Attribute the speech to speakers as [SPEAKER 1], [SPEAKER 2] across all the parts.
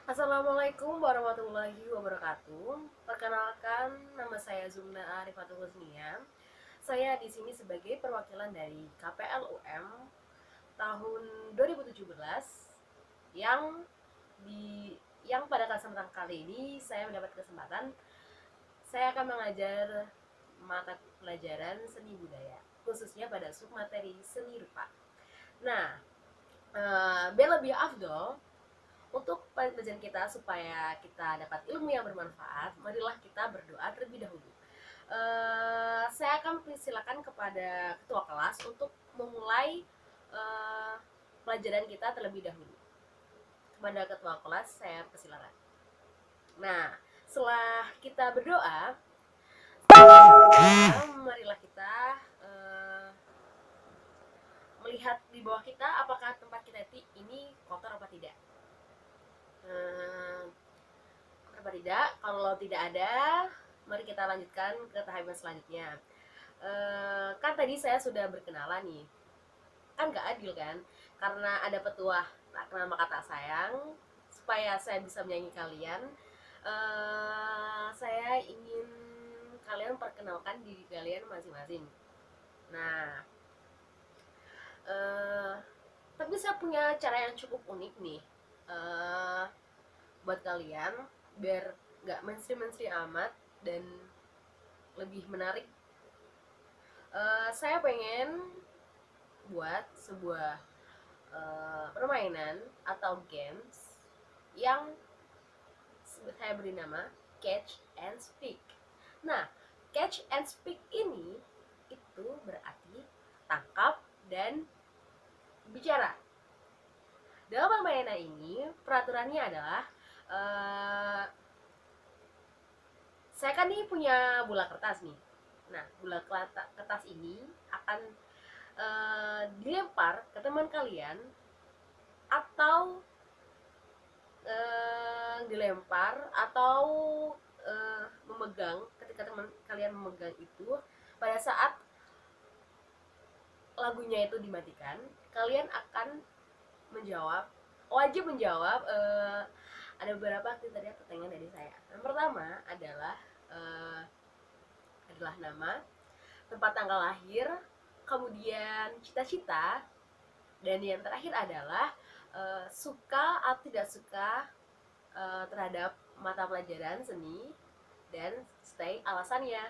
[SPEAKER 1] Assalamualaikum warahmatullahi wabarakatuh. Perkenalkan, nama saya Zumna Arifatul Husnia. Saya di sini sebagai perwakilan dari KPLUM tahun 2017 yang pada kesempatan kali ini saya mendapat kesempatan saya akan mengajar mata pelajaran seni budaya, khususnya pada submateri seni rupa. Nah, biar lebih afdol, untuk pelajaran kita supaya kita dapat ilmu yang bermanfaat, marilah kita berdoa terlebih dahulu. Saya akan persilakan kepada ketua kelas untuk memulai uh, pelajaran kita terlebih dahulu. Kepada ketua kelas saya persilakan. Nah, setelah kita berdoa, marilah kita melihat di bawah kita apakah tempat kita ini kotor apa tidak. Uh, Apa tidak? Kalau tidak ada, mari kita lanjutkan ke tahapan selanjutnya. Kan tadi saya sudah berkenalan nih, kan nggak adil kan? Karena ada petuah tak kenal maka tak sayang. Supaya saya bisa menyayangi kalian, saya ingin kalian perkenalkan diri kalian masing-masing. Nah, uh, tapi saya punya cara yang cukup unik nih, uh, buat kalian biar nggak mainstream amat dan lebih menarik. Saya pengen buat sebuah permainan atau games yang saya beri nama Catch and Speak. Nah, Catch and Speak ini itu berarti tangkap dan bicara. Dalam permainan ini peraturannya adalah uh, saya kan nih punya bola kertas nih. Nah, bola kertas ini akan dilempar ke teman kalian atau dilempar atau memegang. Ketika teman kalian memegang itu, pada saat lagunya itu dimatikan, kalian akan menjawab, wajib menjawab. Ada beberapa kriteria pertanyaan dari saya. Yang pertama adalah nama, tempat tanggal lahir, kemudian cita-cita, dan yang terakhir adalah suka atau tidak suka terhadap mata pelajaran seni, dan stay alasannya.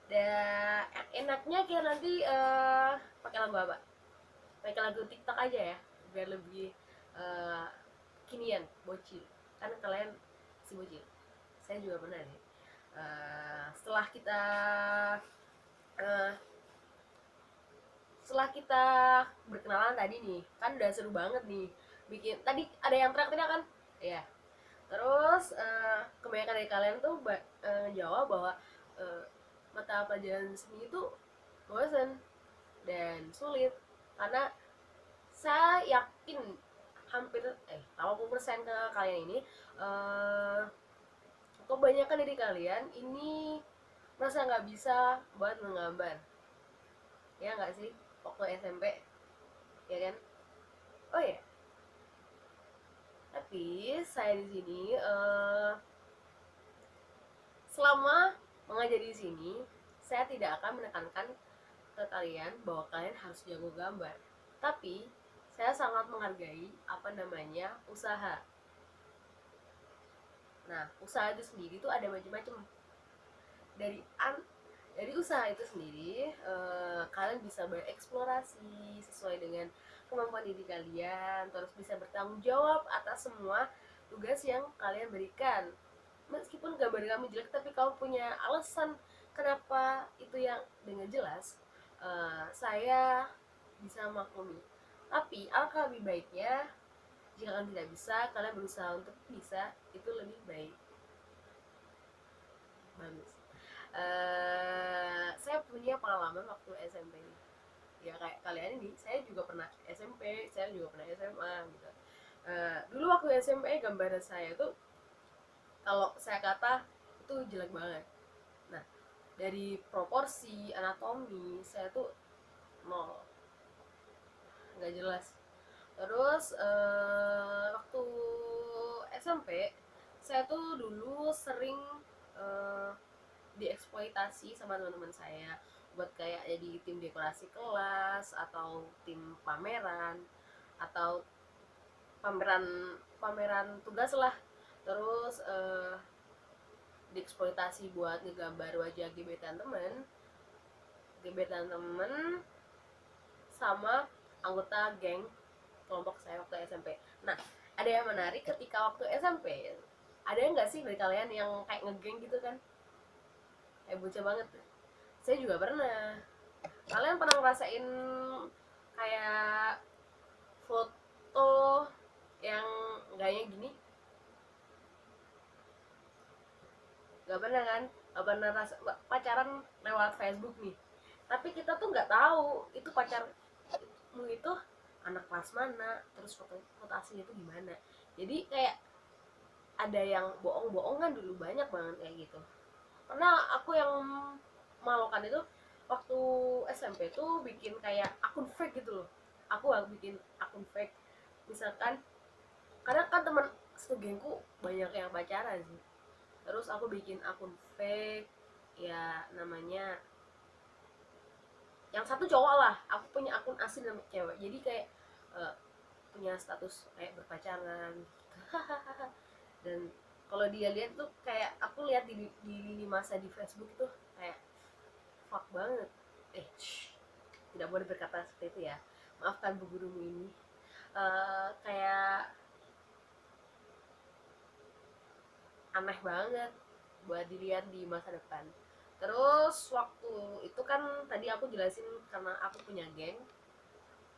[SPEAKER 1] Dan enaknya kita nanti pakai lagu apa? Pakai lagu TikTok aja ya, biar lebih uh, kinian, bocil. Kan kalian si bocil. Saya juga pernah nih. Setelah kita uh, setelah kita berkenalan tadi nih, kan udah seru banget nih. Bikin tadi ada yang teriak-teriak kan? Iya. Terus kebanyakan dari kalian tuh ngejawab bahwa uh, mata pelajaran seni itu bosan dan sulit, karena saya yakin hampir 80% ke kalian ini, kebanyakan dari kalian ini merasa nggak bisa buat menggambar, ya nggak sih, waktu SMP, ya kan? Oh ya, tapi saya di sini selama mengajar di sini, saya tidak akan menekankan ke kalian bahwa kalian harus jago gambar, tapi saya sangat menghargai apa namanya usaha. Nah, usaha itu sendiri tuh ada macam-macam. Dari dari usaha itu sendiri, kalian bisa bereksplorasi sesuai dengan kemampuan diri kalian, terus bisa bertanggung jawab atas semua tugas yang kalian berikan. Meskipun gambar kamu jelek, tapi kamu punya alasan kenapa itu yang dengan jelas, saya bisa maklumi. Tapi alangkah lebih baiknya jika kalian tidak bisa, kalian berusaha untuk bisa, itu lebih baik. Bagus. Saya punya pengalaman waktu SMP nih. Ya kayak kalian ini, saya juga pernah SMP, saya juga pernah SMA gitu. Dulu waktu SMP gambar saya tuh, kalau saya kata itu jelek banget. Nah, dari proporsi anatomi saya tuh nol, nggak jelas. Terus waktu SMP saya tuh dulu sering eh, dieksploitasi sama teman-teman saya buat kayak jadi tim dekorasi kelas atau tim pameran atau pameran pameran tugas lah. Terus dieksploitasi buat ngegambar wajah gebetan temen sama anggota geng kelompok saya waktu SMP. Nah, ada yang menarik ketika waktu SMP. Ada nggak sih dari kalian yang kayak ngegeng gitu kan? Kayak bocah banget. Saya juga pernah. Kalian pernah ngerasain kayak foto yang gayanya gini? Gak pernah kan? Gak pernah pacaran lewat Facebook nih. Tapi kita tuh nggak tahu itu pacarmu itu anak kelas mana, terus foto aslinya itu gimana. Jadi kayak ada yang bohong-bohongan dulu, banyak banget kayak gitu. Karena aku yang memalukan itu waktu SMP tuh bikin kayak akun fake gitu loh. Aku bikin akun fake, misalkan karena kan teman segengku banyak yang pacaran sih. Terus aku bikin akun fake, ya namanya yang satu cowok lah, aku punya akun asli nama cewek, jadi kayak uh, punya status kayak berpacaran gitu. Dan kalau dia lihat tuh kayak aku lihat di lini masa di Facebook tuh kayak fuck banget. Tidak boleh berkata seperti itu ya, maafkan bu gurumu ini. Kayak aneh banget buat dilihat di masa depan. Terus waktu itu kan tadi aku jelasin karena aku punya geng.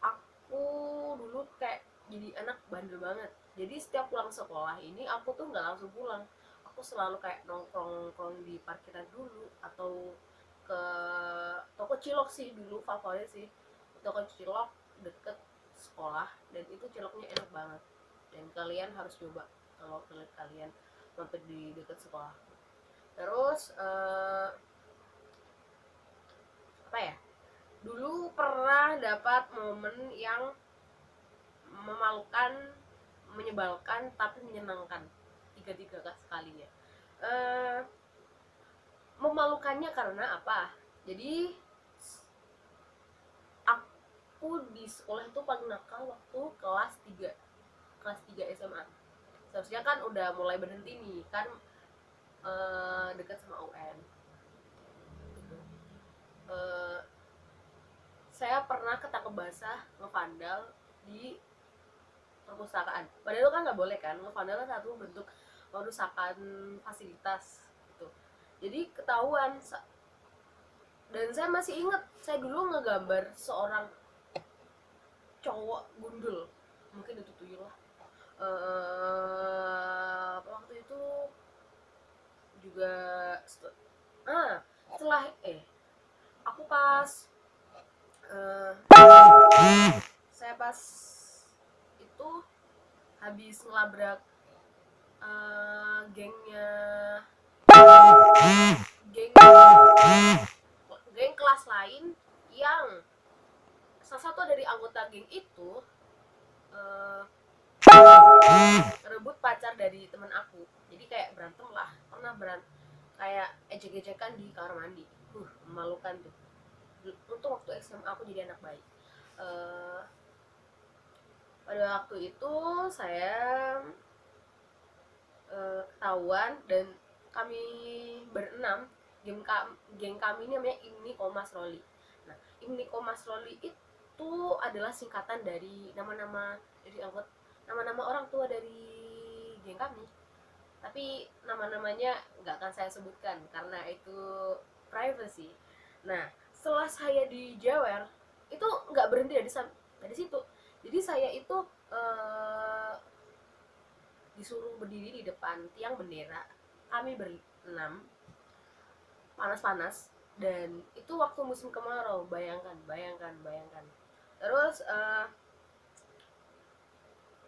[SPEAKER 1] Aku dulu kayak jadi anak bandel banget. Jadi setiap pulang sekolah ini aku tuh nggak langsung pulang. Aku selalu kayak nongkrong di parkiran dulu atau ke toko cilok sih, dulu favorit sih toko cilok deket sekolah, dan itu ciloknya enak banget. Dan kalian harus coba kalau kalian mampir di dekat sekolah. Terus apa ya, dulu pernah dapat momen yang memalukan, menyebalkan, tapi menyenangkan, tiga-tiga sekalinya. eh Memalukannya karena apa, jadi aku di sekolah itu paling nakal waktu kelas 3 SMA. Seharusnya kan udah mulai berhenti nih kan, dekat sama UN gitu. Eh, saya pernah ketangkep basah ngevandal di perpustakaan. Padahal kan nggak boleh kan, ngevandal kan satu bentuk merusakan fasilitas gitu. Jadi ketahuan, dan saya masih ingat saya dulu ngegambar seorang cowok gundul, mungkin itu tuyul lah. Waktu itu juga setelah aku pas saya pas itu habis ngelabrak gengnya geng geng kelas lain, yang salah satu dari anggota geng itu uh, rebut pacar dari teman aku. Jadi kayak berantem lah, pernah kayak ejek-ejekan di kamar mandi. Memalukan tuh. Untuk waktu SMA aku jadi anak baik. Pada waktu itu saya ketahuan, dan kami berenam, geng kami ini namanya Imni Komas Roli. Nah, Imni Komas Roli itu adalah singkatan dari nama-nama orang tua dari geng kami. Tapi nama-namanya nggak akan saya sebutkan karena itu privacy. Nah, setelah saya dijewer, itu nggak berhenti dari situ. Jadi saya itu eh, disuruh berdiri di depan tiang bendera. Kami berenam, panas-panas, dan itu waktu musim kemarau. Bayangkan. Terus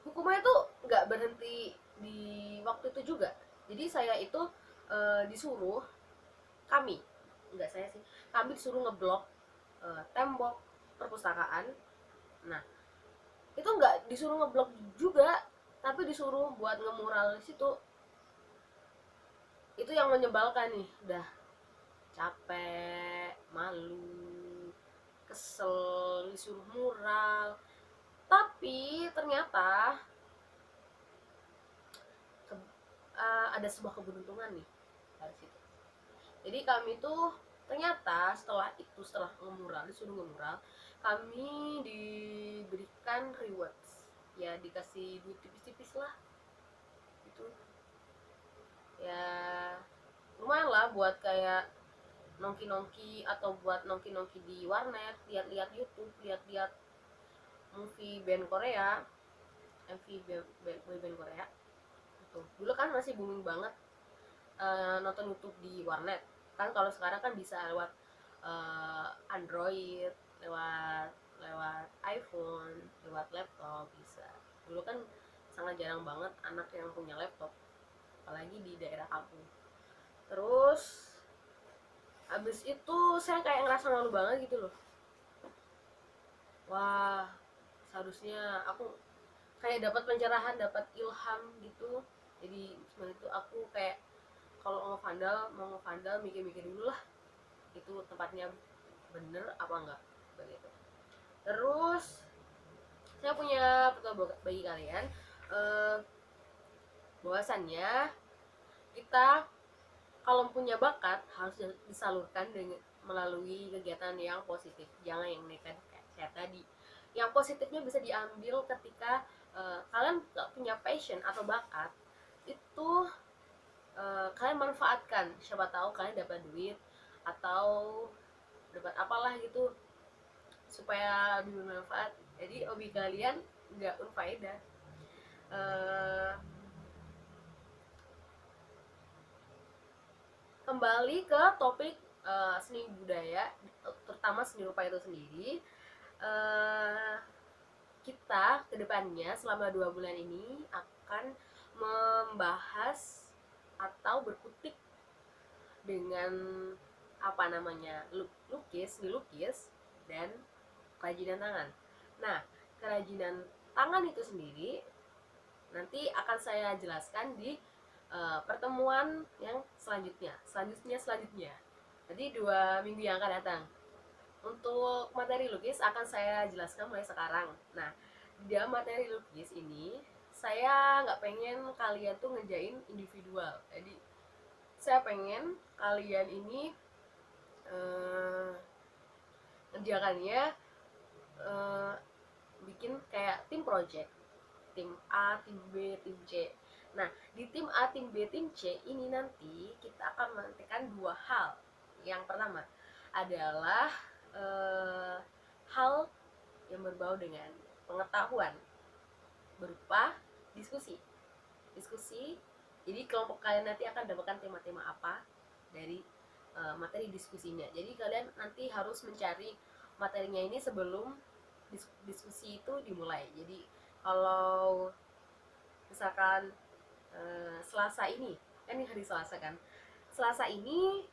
[SPEAKER 1] hukumnya tuh nggak berhenti di waktu itu juga. Jadi saya itu disuruh, kami nggak saya sih, kami disuruh ngeblok tembok perpustakaan. Nah, itu nggak disuruh ngeblok juga, tapi disuruh buat ngemural di situ. Itu yang menyebalkan nih, udah capek, malu, kesel disuruh mural. Tapi ternyata ada sebuah keberuntungan nih dari situ. Jadi kami tuh ternyata setelah ngemural, disuruh ngemural, kami diberikan rewards, ya dikasih duit tipis-tipis lah gitu ya, lumayan lah buat kayak nongki-nongki atau buat nongki-nongki di warnet, lihat-lihat YouTube, lihat-lihat movie band Korea, MV band Korea gitu. Dulu kan masih booming banget nonton YouTube di warnet. Kan kalau sekarang kan bisa lewat Android, lewat lewat iPhone, lewat laptop bisa. Dulu kan sangat jarang banget anak yang punya laptop, apalagi di daerah kampung. Terus abis itu saya kayak ngerasa malu banget gitu loh. Wah, seharusnya aku kayak dapat pencerahan, dapat ilham gitu. Jadi sebenarnya itu aku kayak kalau mau ngevandal mikir-mikir dulu lah, itu tempatnya bener apa enggak begitu. Terus saya punya petua bagi kalian, eh, bahwasannya kita kalau punya bakat harus disalurkan dengan melalui kegiatan yang positif, jangan yang negatif kayak saya tadi. Yang positifnya bisa diambil ketika kalian gak punya passion atau bakat, itu kalian manfaatkan, siapa tahu kalian dapat duit atau dapat apalah gitu supaya lebih bermanfaat. Jadi hobi kalian nggak unfaedah. Eh, Kembali ke topik seni budaya, terutama seni rupa itu sendiri. eh, kita kedepannya selama 2 bulan ini akan membahas atau berkutik dengan apa namanya, lukis dan kerajinan tangan. Nah, kerajinan tangan itu sendiri nanti akan saya jelaskan di pertemuan yang selanjutnya. Jadi 2 minggu yang akan datang. Untuk materi lukis akan saya jelaskan mulai sekarang. Nah, di dalam materi lukis ini saya nggak pengen kalian tuh ngerjain individual. Jadi saya pengen kalian ini ngerjakannya eh, bikin kayak tim project, tim A, tim B, tim C. Nah, di tim A, tim B, tim C ini nanti kita akan menentukan 2 hal. Yang pertama adalah hal yang berbau dengan pengetahuan berupa diskusi. Diskusi. Jadi kelompok kalian nanti akan mendapatkan tema-tema apa dari materi diskusinya. Jadi kalian nanti harus mencari materinya ini sebelum diskusi itu dimulai. Jadi kalau misalkan Selasa ini, kan ini hari Selasa kan, Selasa ini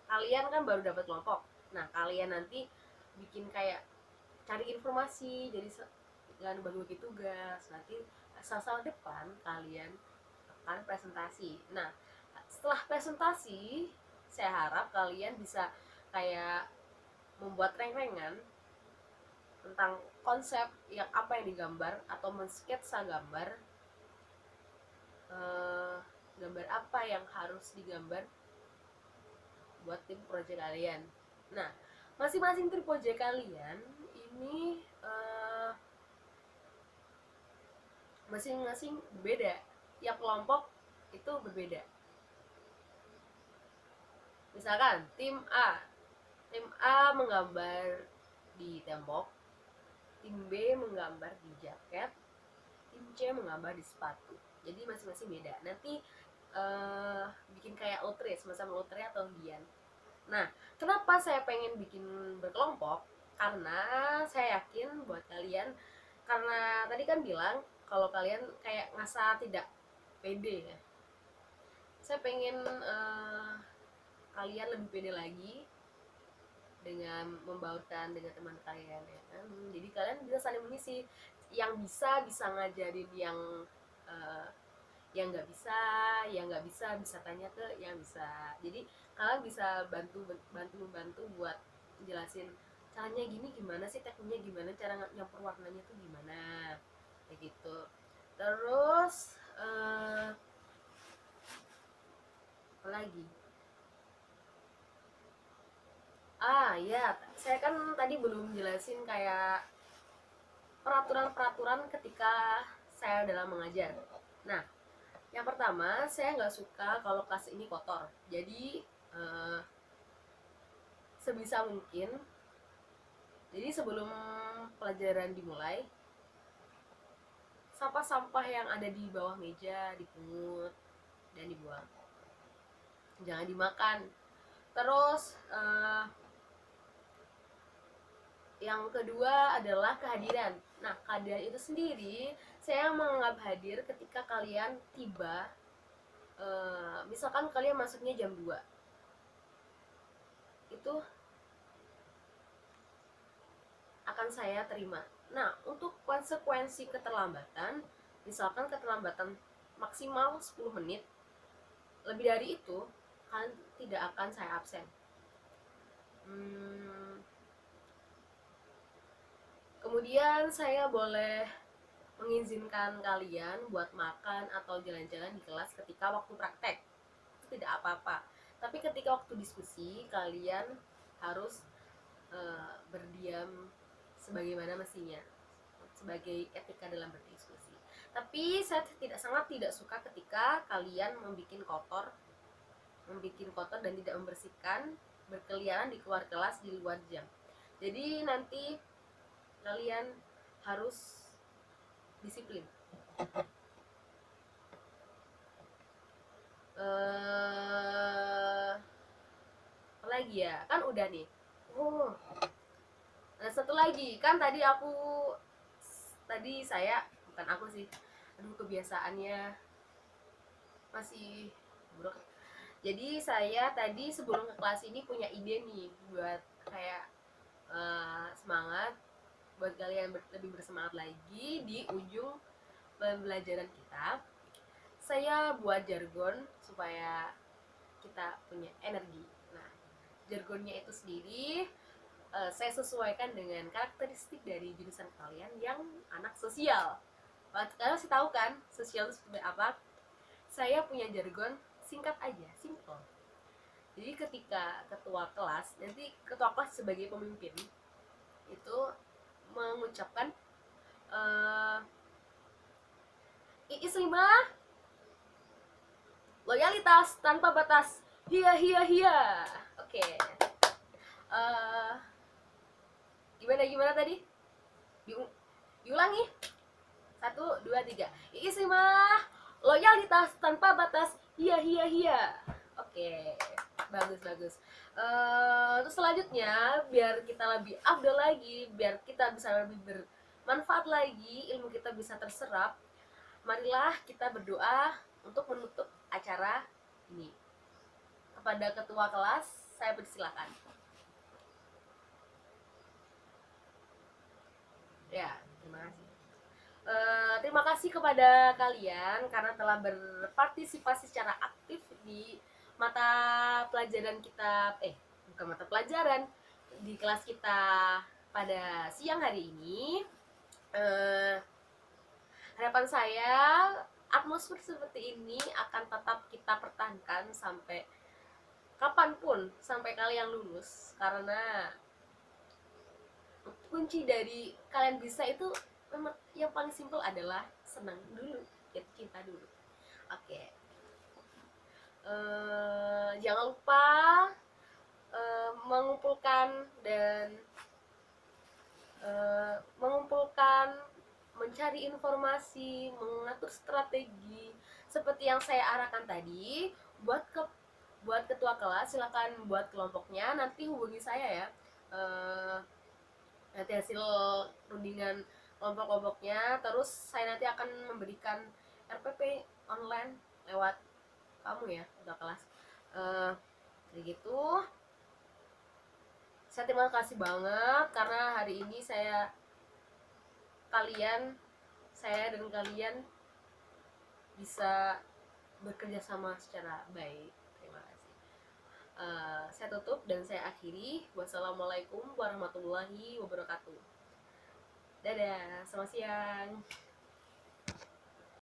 [SPEAKER 1] kalian kan baru dapat kelompok. Nah, kalian nanti bikin kayak cari informasi, jadi jangan bagi-bagi tugas. Nanti Selasa depan kalian akan presentasi. Nah, setelah presentasi saya harap kalian bisa kayak membuat reng-rengan tentang konsep yang apa yang digambar atau mensketsa gambar apa yang harus digambar buat tim project kalian. Nah, masing-masing tim project kalian ini masing-masing berbeda. Tiap kelompok itu berbeda. Misalkan tim A menggambar di tembok, tim B menggambar di jaket, tim C menggambar di sepatu. Jadi masing-masing beda. Nanti bikin kayak outre, semacam outre atau undian. Nah, kenapa saya pengen bikin berkelompok? Karena saya yakin buat kalian, karena tadi kan bilang kalau kalian kayak ngerasa tidak pede ya. Saya pengen kalian lebih pede lagi dengan membaurkan dengan teman kalian ya kan. Jadi kalian bisa saling mengisi, yang bisa ngajarin uh, yang nggak bisa bisa tanya ke yang bisa. Jadi kalian bisa bantu buat jelasin caranya gini gimana sih, tekniknya gimana, cara nyampur warnanya tuh gimana, kayak gitu. Terus apa lagi? Ya, saya kan tadi belum jelasin kayak peraturan-peraturan ketika saya dalam mengajar. Nah, yang pertama, saya nggak suka kalau kelas ini kotor. Jadi eh, sebisa mungkin, jadi sebelum pelajaran dimulai, sampah-sampah yang ada di bawah meja dipungut dan dibuang. Jangan dimakan. Terus yang kedua adalah kehadiran. Nah, kehadiran itu sendiri saya menganggap hadir ketika kalian tiba. Misalkan kalian masuknya jam 2, itu akan saya terima. Nah, untuk konsekuensi keterlambatan, misalkan keterlambatan maksimal 10 menit, lebih dari itu kalian tidak akan saya absen. Kemudian saya boleh mengizinkan kalian buat makan atau jalan-jalan di kelas ketika waktu praktek, itu tidak apa-apa. Tapi ketika waktu diskusi, kalian harus berdiam sebagaimana mestinya, sebagai etika dalam berdiskusi. Tapi saya sangat tidak suka ketika kalian membuat kotor dan tidak membersihkan, berkeliaran di luar kelas di luar jam. Jadi nanti kalian harus disiplin. Apa lagi ya? Kan udah nih. Nah, satu lagi, kan tadi saya, bukan aku sih, aduh kebiasaannya masih buruk. Jadi saya tadi sebelum ke kelas ini punya ide nih buat kayak semangat, buat kalian lebih bersemangat lagi di ujung pembelajaran kita. Saya buat jargon supaya kita punya energi. Nah, jargonnya itu sendiri saya sesuaikan dengan karakteristik dari jurusan kalian yang anak sosial. Kalian masih tahu kan sosial itu seperti apa? Saya punya jargon singkat aja, simple. Jadi ketika nanti ketua kelas sebagai pemimpin itu mengucapkan Iis 5, loyalitas tanpa batas, hia hia hia. Oke. Gimana tadi? Diulangi. 1, 2, 3. Iis 5, loyalitas tanpa batas, hia hia hia. Oke, bagus. Terus selanjutnya, biar kita lebih afdol lagi, biar kita bisa lebih bermanfaat lagi, ilmu kita bisa terserap, marilah kita berdoa untuk menutup acara ini. Kepada ketua kelas, saya persilakan. Ya, terima kasih. Terima kasih kepada kalian karena telah berpartisipasi secara aktif di mata pelajaran kita, bukan mata pelajaran, di kelas kita pada siang hari ini. Harapan saya atmosfer seperti ini akan tetap kita pertahankan sampai kapanpun, sampai kalian lulus, karena kunci dari kalian bisa itu yang paling simpel adalah senang dulu, cinta dulu. Oke. Jangan lupa mengumpulkan mencari informasi, mengatur strategi seperti yang saya arahkan tadi. Buat ketua kelas silakan buat kelompoknya, nanti hubungi saya ya. Nanti hasil rundingan kelompok-kelompoknya, terus saya nanti akan memberikan RPP online lewat kamu ya, ketua kelas. Kayak gitu. Saya terima kasih banget karena hari ini saya dan kalian bisa bekerja sama secara baik. Terima kasih. Saya tutup dan saya akhiri. Wassalamualaikum warahmatullahi wabarakatuh. Dadah, selamat siang.